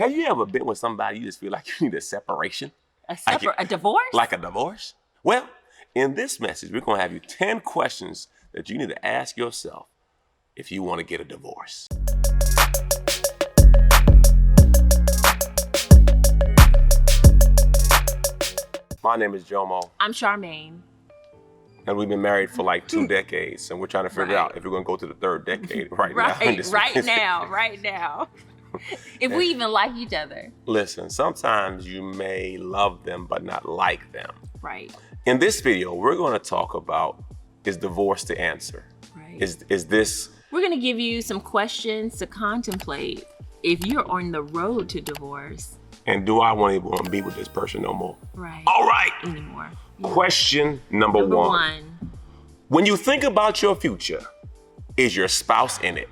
Have you ever been with somebody you just feel like you need a separation? A divorce? Like a divorce? Well, in this message, we're going to have you 10 questions that you need to ask yourself if you want to get a divorce. My name is JOMO. I'm CHARMAINE. And we've been married for like 2 decades, and we're trying to figure out if we're going to go to the 3rd decade right now. Right now. If we even like each other. Listen, sometimes you may love them but not like them. Right. In this video, we're going to talk about, is divorce the answer? Right. Is this... We're going to give you some questions to contemplate if you're on the road to divorce. And do I want to be with this person no more? Right. All right. Anymore. Question number one. When you think about your future, is your spouse in it?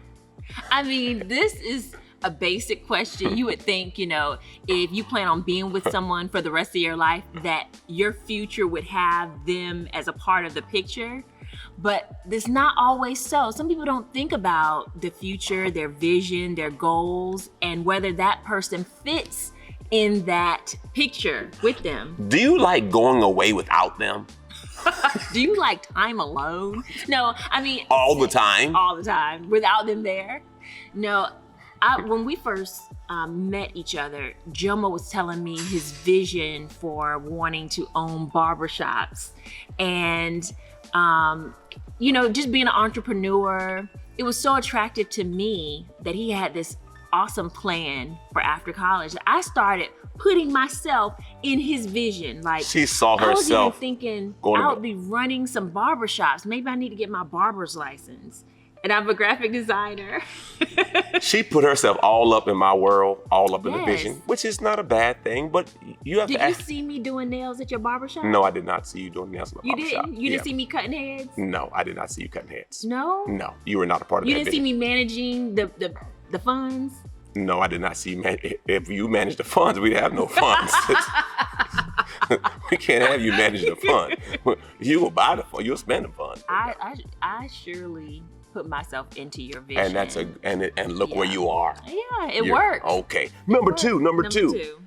I mean, this is a basic question. You would think, if you plan on being with someone for the rest of your life, that your future would have them as a part of the picture. But it's not always so. Some people don't think about the future, their vision, their goals, and whether that person fits in that picture with them. Do you like going away without them? Do you like time alone? No, I mean... All the time? All the time, without them there. No, when we first met each other, JOMO was telling me his vision for wanting to own barbershops. And, just being an entrepreneur, it was so attractive to me that he had this awesome plan for after college. I started putting myself in his vision. Like, she saw herself. I was even thinking I would be running some barbershops. Maybe I need to get my barber's license. And I'm a graphic designer. She put herself all up in my world, all up in the vision, which is not a bad thing, but you have to ask. Did you see me doing nails at your barbershop? No, I did not see you doing nails at my barbershop. You didn't? You didn't see me cutting heads? No, I did not see you cutting heads. No? No, you were not a part of that vision. You didn't see me managing the funds? No, I did not see you. If you manage the funds, we'd have no funds. We can't have you manage the fund. You will buy the fund. You'll spend the fund. I surely put myself into your vision. And look where you are. Yeah, it worked. Okay. Number two.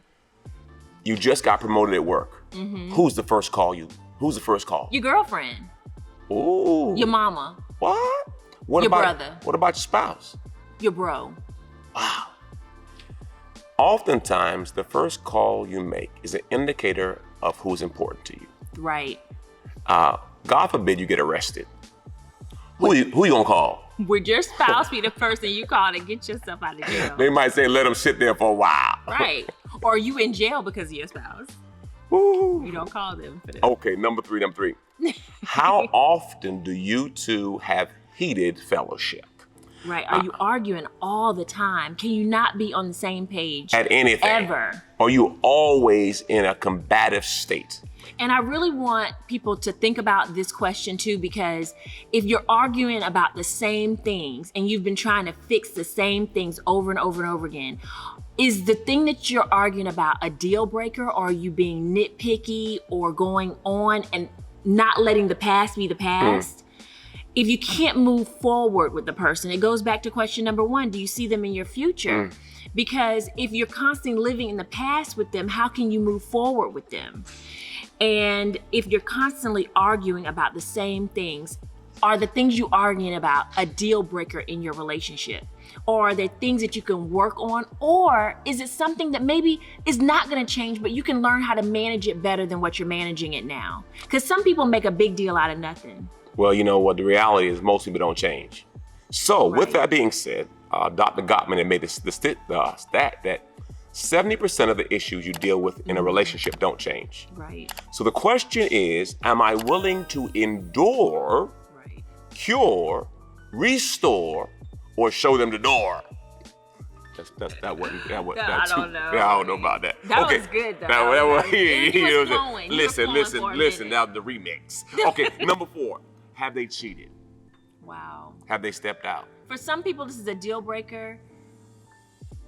You just got promoted at work. Mm-hmm. Who's the first call? Who's the first call? Your girlfriend. Ooh. Your mama. What? Your brother. What about your spouse? Your bro. Wow. Oftentimes, the first call you make is an indicator of who's important to you. Right. God forbid you get arrested. Who you gonna call? Would your spouse be the person you call to get yourself out of jail? They might say, let them sit there for a while. Right. Or you in jail because of your spouse. Ooh. You don't call them for that. Okay, number three. How often do you two have heated fellowship? Right. Are you arguing all the time? Can you not be on the same page? At anything. Ever. Are you always in a combative state? And I really want people to think about this question too, because if you're arguing about the same things and you've been trying to fix the same things over and over and over again, is the thing that you're arguing about a deal breaker, or are you being nitpicky or going on and not letting the past be the past? If you can't move forward with the person, it goes back to question number one. Do you see them in your future? Because if you're constantly living in the past with them, how can you move forward with them? And if you're constantly arguing about the same things, are the things you arguing about a deal breaker in your relationship? Or are there things that you can work on? Or is it something that maybe is not going to change, but you can learn how to manage it better than what you're managing it now? Because some people make a big deal out of nothing. Well, you know what? The reality is most people don't change. So with that being said, Dr. Gottman had made the stat that 70% of the issues you deal with in a relationship don't change. Right. So the question is, am I willing to endure, cure, restore, or show them the door? That wasn't. I don't know. Yeah, I don't know about that. That was good though. Listen. Now the remix. Okay, number 4. Have they cheated? Wow. Have they stepped out? For some people, this is a deal breaker.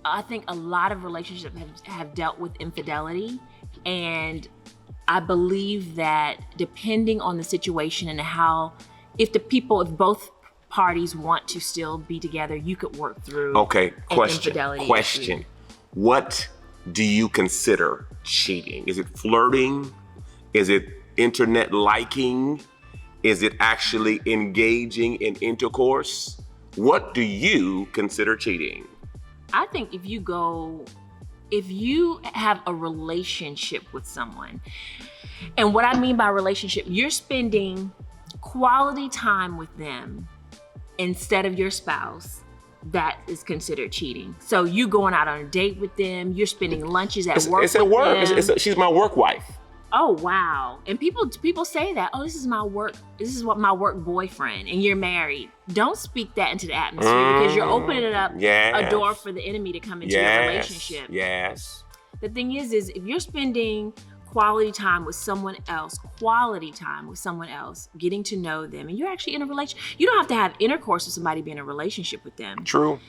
I think a lot of relationships have dealt with infidelity, and I believe that depending on the situation and if both parties want to still be together, you could work through. Okay, infidelity question. issue. What do you consider cheating? Is it flirting? Is it internet liking? Is it actually engaging in intercourse? What do you consider cheating? I think if you have a relationship with someone, and what I mean by relationship, you're spending quality time with them instead of your spouse, that is considered cheating. So you going out on a date with them, you're spending lunches at work. It's at work. She's my work wife. Oh wow! And people say that. Oh, this is my work. This is what my work boyfriend, and you're married. Don't speak that into the atmosphere because you're opening it up a door for the enemy to come into your relationship. Yes. The thing is if you're spending quality time with someone else, getting to know them, and you're actually in a relationship. You don't have to have intercourse with somebody, be in a relationship with them. True.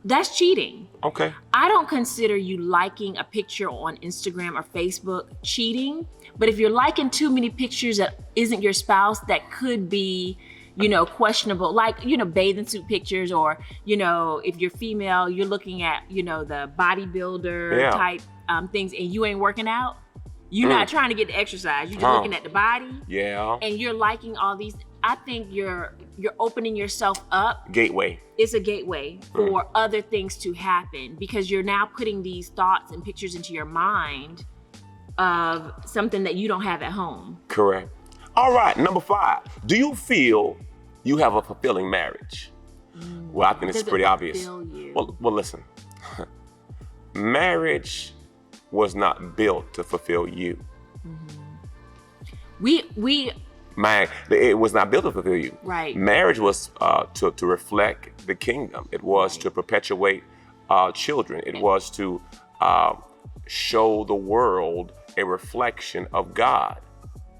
That's cheating. Okay. I don't consider you liking a picture on Instagram or Facebook cheating, but if you're liking too many pictures that isn't your spouse, that could be, questionable, like, bathing suit pictures, or, if you're female, you're looking at, the bodybuilder type things, and you ain't working out. You're not trying to get the exercise. You're just looking at the body. Yeah. And you're liking all these. I think you're opening yourself up. Gateway. It's a gateway for other things to happen, because you're now putting these thoughts and pictures into your mind of something that you don't have at home. Correct. All right, number 5. Do you feel you have a fulfilling marriage? Well, I think it's pretty obvious. Well, listen. Marriage was not built to fulfill you. It was not built to fulfill you. Right. Marriage was to reflect the kingdom. It was to perpetuate children. It was to show the world a reflection of God.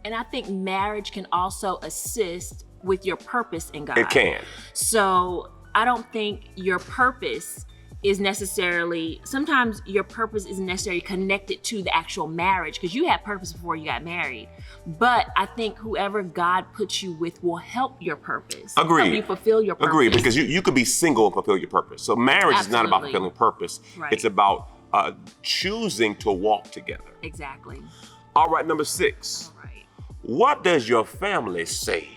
And I think marriage can also assist with your purpose in God. It can. So I don't think your purpose is necessarily, sometimes your purpose isn't necessarily connected to the actual marriage, because you had purpose before you got married. But I think whoever God puts you with will help your purpose. Agreed. Help you fulfill your purpose. Agreed, because you could be single and fulfill your purpose. So marriage is not about fulfilling purpose. Right. It's about choosing to walk together. Exactly. All right, number 6. All right. What does your family say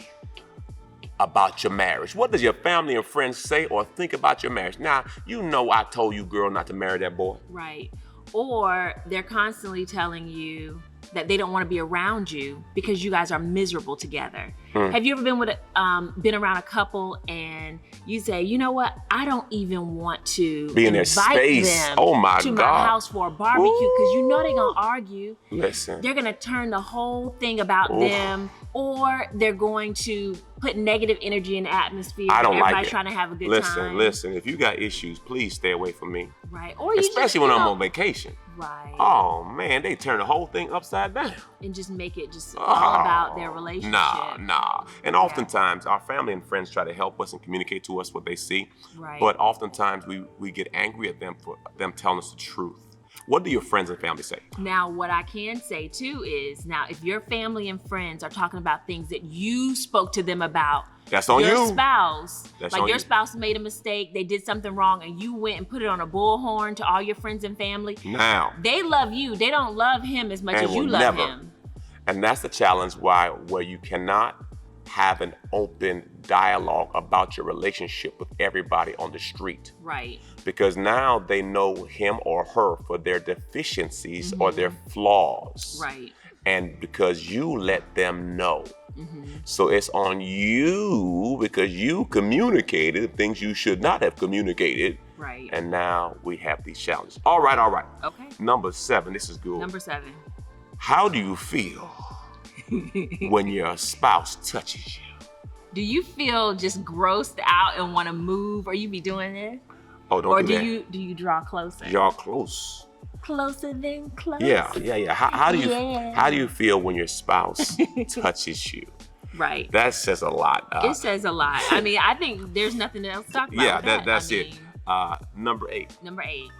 about your marriage? What does your family and friends say or think about your marriage? Now, I told you, girl, not to marry that boy. Right. Or they're constantly telling you that they don't want to be around you because you guys are miserable together. Have you ever been around a couple and you say, you know what? I don't even want to be in their invite space. them Oh my to God. my house for a barbecue, because they're going to argue. Listen. They're going to turn the whole thing about them, or they're going to put negative energy in the atmosphere. I don't like it. Everybody's trying to have a good time. Listen. If you got issues, please stay away from me. Right. Or especially when I'm on vacation. Right. Oh man, they turn the whole thing upside down. And just make it just all about their relationship. Nah. And oftentimes our family and friends try to help us and communicate to us what they see. Right. But oftentimes we get angry at them for them telling us the truth. What do your friends and family say? Now, what I can say too is, now if your family and friends are talking about things that you spoke to them about, that's on your you. Spouse, that's like on your you. Spouse made a mistake, they did something wrong, and you went and put it on a bullhorn to all your friends and family. Now, they love you. They don't love him as much as you love him. And that's the challenge where you cannot have an open dialogue about your relationship with everybody on the street. Right. Because now they know him or her for their deficiencies or their flaws. Right. And because you let them know. So it's on you, because you communicated things you should not have communicated. Right. And now we have these challenges. All right. Okay. Number 7, this is good. Number 7. How do you feel when your spouse touches you? Do you feel just grossed out and want to move, or you be doing this? Oh, don't do that. Or do you draw closer? Y'all close. Closer than close. Yeah. How do you feel when your spouse touches you? Right. That says a lot. It says a lot. I mean, I think there's nothing else to talk about. Yeah, that's it. Number 8. Number 8.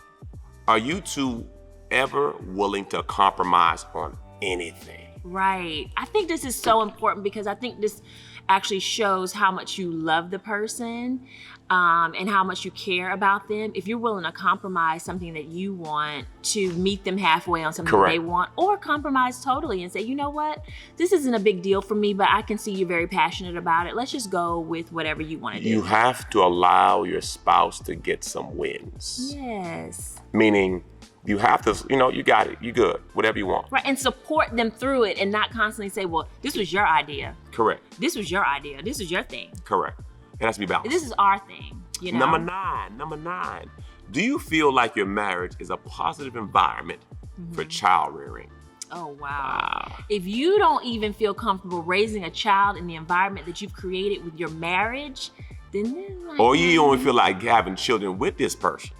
Are you two ever willing to compromise on anything? Right. I think this is so important, because I think this, actually shows how much you love the person and how much you care about them. If you're willing to compromise something that you want to meet them halfway on something that they want, or compromise totally and say, you know what, this isn't a big deal for me, but I can see you're very passionate about it. Let's just go with whatever you want to do. You have to allow your spouse to get some wins. Yes. Meaning, you have to, you got it, you good, whatever you want. Right, and support them through it and not constantly say, well, this was your idea. Correct. This was your idea. This is your thing. Correct. It has to be balanced. This is our thing, Number nine. Do you feel like your marriage is a positive environment for child rearing? Oh, wow. If you don't even feel comfortable raising a child in the environment that you've created with your marriage, then or you don't feel like having children with this person.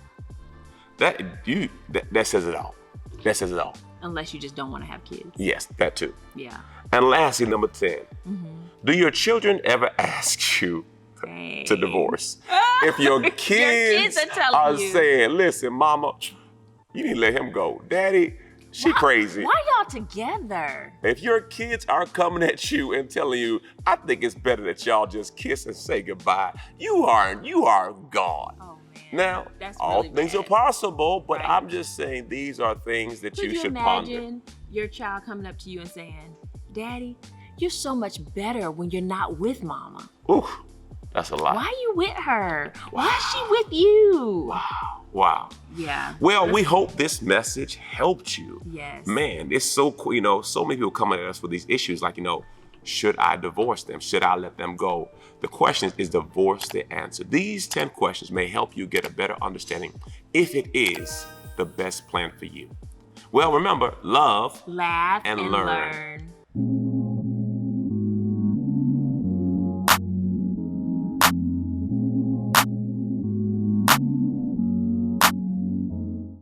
That says it all. That says it all. Unless you just don't want to have kids. Yes, that too. Yeah. And lastly, number 10. Do your children ever ask you to divorce? If your kids are saying, listen, mama, you need to let him go. Daddy, she crazy. Why y'all together? If your kids are coming at you and telling you, I think it's better that y'all just kiss and say goodbye, you are gone. Oh, man. Now, That's all really things bad. are possible, but Right. I'm just saying these are things that you should Could you ponder. imagine your child coming up to you and saying, Daddy, you're so much better when you're not with mama. Ooh, that's a lot. Why are you with her? Why is she with you? Wow. Yeah. Well, we hope this message helped you. Yes. Man, it's so cool. So many people coming at us with these issues like, should I divorce them? Should I let them go? The question is divorce the answer? These 10 questions may help you get a better understanding if it is the best plan for you. Well, remember, love, Laugh and and learn. learn.